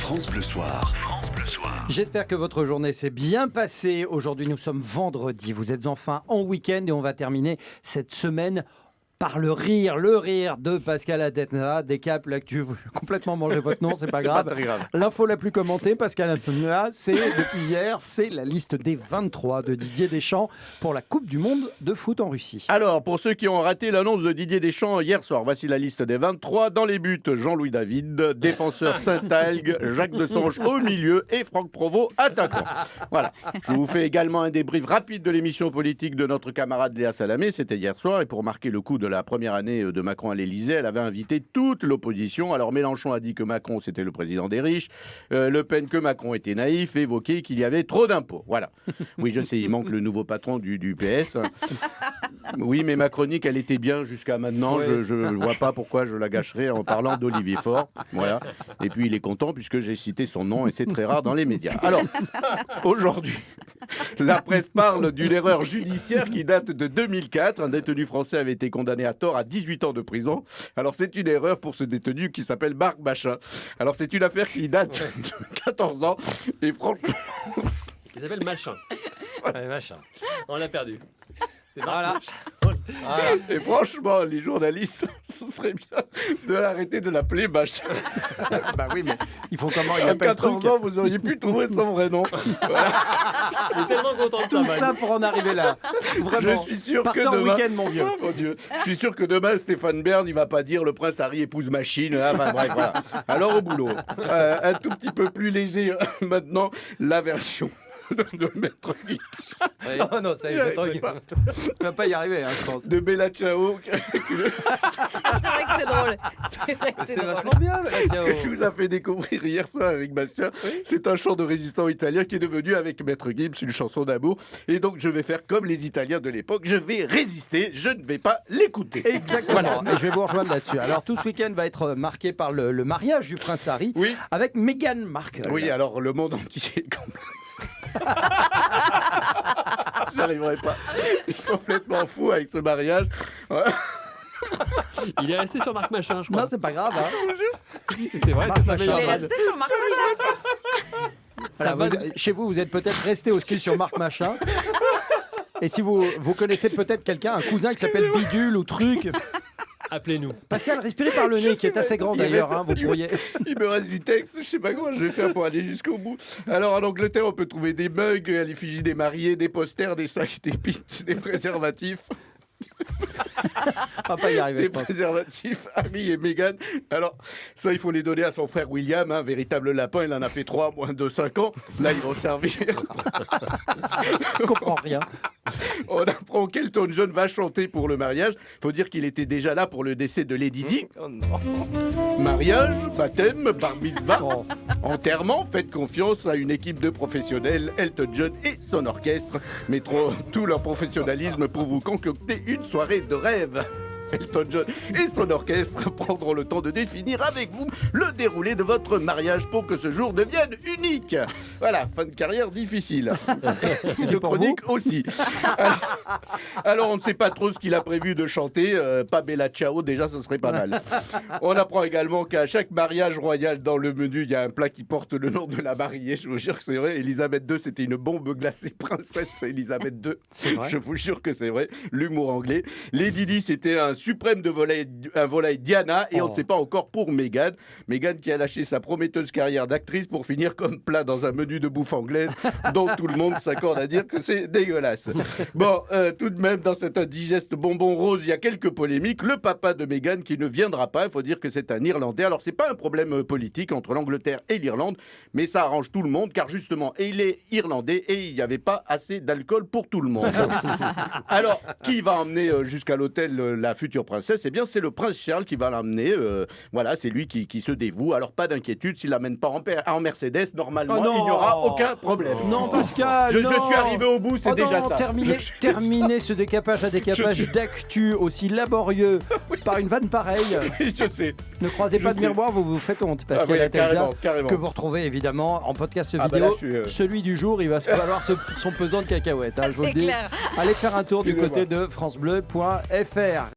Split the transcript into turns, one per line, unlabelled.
France Bleu Soir.
J'espère que votre journée s'est bien passée. Aujourd'hui, nous sommes vendredi. Vous êtes enfin en week-end et on va terminer cette semaine par le rire de Pascal Athéna. Décap, l'actu, vous complètement mangé votre nom, c'est pas grave.
Pas très grave.
L'info la plus commentée, Pascal Athéna, c'est depuis hier, c'est la liste des 23 de Didier Deschamps pour la Coupe du Monde de foot en Russie.
Alors, pour ceux qui ont raté l'annonce de Didier Deschamps hier soir, voici la liste des 23. Dans les buts, Jean-Louis David, défenseur Saint-Algue, Jacques Desange au milieu et Franck Provost, attaquant. Voilà. Je vous fais également un débrief rapide de l'émission politique de notre camarade Léa Salamé. C'était hier soir et pour marquer le coup de la première année de Macron à l'Élysée, elle avait invité toute l'opposition. Alors Mélenchon a dit que Macron c'était le président des riches, Le Pen que Macron était naïf, évoqué qu'il y avait trop d'impôts. Voilà. Oui, je sais, il manque le nouveau patron du PS. Oui, mais ma chronique, elle était bien jusqu'à maintenant.
Oui.
Je ne vois pas pourquoi je la gâcherais en parlant d'Olivier Faure. Voilà. Et puis il est content puisque j'ai cité son nom et c'est très rare dans les médias. Alors, aujourd'hui, la presse parle d'une erreur judiciaire qui date de 2004. Un détenu français avait été condamné à tort à 18 ans de prison. Alors c'est une erreur pour ce détenu qui s'appelle Marc Machin. Alors c'est une affaire qui date de 14 ans et franchement...
Il s'appelle Machin.
Machin.
On l'a perdu. C'est
Voilà.
Et franchement, les journalistes, ce serait bien de l'arrêter de l'appeler Machin.
Bah oui, mais il faut comment il
À
appelle le truc.
14 ans, vous auriez pu trouver son vrai nom. Voilà.
Il est tellement content de
Tout
ça.
ça pour en arriver là. Vraiment.
Je suis sûr
Partez
que
en
demain...
week-end, mon vieux.
Oh, mon Dieu. Je suis sûr que demain, Stéphane Bern, il va pas dire le prince Harry épouse machine. Hein. Enfin bref, voilà. Alors au boulot. Un tout petit peu plus léger maintenant, la version de Maître Guy.
Oh non, ça y est, on va pas y arriver, hein, je pense.
De Bella Ciao,
C'est vrai que c'est drôle. C'est vrai que c'est drôle.
vachement bien,
que je vous a fait découvrir hier soir avec Bastien. C'est un chant de résistant italien qui est devenu avec Maître Gims une chanson d'amour. Et donc je vais faire comme les Italiens de l'époque. Je vais résister, je ne vais pas l'écouter.
Exactement. Et je vais vous rejoindre là-dessus. Alors tout ce week-end va être marqué par le mariage du prince Harry
Oui.
avec Meghan Markle.
Oui, alors le monde entier est J'arriverai pas. Je suis complètement fou avec ce mariage. Ouais.
Il est resté sur Marc Machin, je crois.
Non, c'est pas grave. Hein.
Oui, c'est vrai,
Marc
c'est sa
Machin.
meilleure
Il est
vanne.
resté sur Marc Machin.
Voilà, chez vous, vous êtes peut-être resté aussi sur Marc Machin. Et si vous connaissez peut-être quelqu'un, un cousin qui s'appelle Bidule ou Truc.
Appelez-nous.
Pascal, respirez par le nez, qui est assez grand
Il
d'ailleurs.
reste-
Hein, vous pourriez.
Il me reste du texte, je sais pas comment je vais faire pour aller jusqu'au bout. Alors en Angleterre, on peut trouver des mugs à l'effigie des mariés, des posters, des sacs, des pins, des préservatifs.
On va pas y arriver.
Des
je pense.
préservatifs, Harry et Meghan. Alors, ça, il faut les donner à son frère William, un véritable lapin. Il en a fait 3 moins de 5 ans. Là, ils vont servir.
Je comprends rien.
On apprend qu'Elton John va chanter pour le mariage. Faut dire qu'il était déjà là pour le décès de Lady Di. Mariage, baptême, bar mitzvah,
Oh.
enterrement. Faites confiance à une équipe de professionnels, Elton John et son orchestre, mettront tout leur professionnalisme pour vous concocter une soirée de rêve. Elton John et son orchestre prendront le temps de définir avec vous le déroulé de votre mariage pour que ce jour devienne unique. Voilà, fin de carrière difficile. Et de
pour
chronique aussi. Alors, on ne sait pas trop ce qu'il a prévu de chanter. Pas Bella Ciao, déjà, ce serait pas mal. On apprend également qu'à chaque mariage royal, dans le menu, il y a un plat qui porte le nom de la mariée. Je vous jure que c'est vrai. Elisabeth II, c'était une bombe glacée princesse Elisabeth II.
C'est vrai.
Je vous jure que c'est vrai. L'humour anglais. Lady Di, c'était un suprême de un volaille Diana. Et on ne sait pas encore pour Meghan. Meghan qui a lâché sa prometteuse carrière d'actrice pour finir comme plat dans un menu de bouffe anglaise dont tout le monde s'accorde à dire que c'est dégueulasse. Bon, tout de même, dans cet indigeste bonbon rose, il y a quelques polémiques. Le papa de Meghan qui ne viendra pas, il faut dire que c'est un Irlandais. Alors, c'est pas un problème politique entre l'Angleterre et l'Irlande, mais ça arrange tout le monde, car justement, il est Irlandais et il n'y avait pas assez d'alcool pour tout le monde. Alors, qui va emmener jusqu'à l'hôtel la future princesse? Eh bien, c'est le prince Charles qui va l'emmener. Voilà, c'est lui qui se dévoue. Alors, pas d'inquiétude, s'il l'amène pas en Mercedes, normalement,
Oh non.
il n'y aura aucun problème.
Non, Pascal.
Je
non.
suis arrivé au bout, c'est
Oh
déjà
non,
ça.
Terminez ce décapage à décapage d'actu aussi laborieux par une vanne pareille.
Oui, je sais.
Ne croisez pas de
sais.
miroir, vous vous faites honte. Parce
Ah oui,
qu'elle
carrément, carrément.
que vous retrouvez évidemment en podcast
Ah bah
vidéo.
là, je suis,
Celui du jour, il va se falloir son pesant de cacahuètes. Hein, je vous le
C'est
dis.
clair.
Allez faire un tour du
Excusez-moi.
côté de francebleu.fr.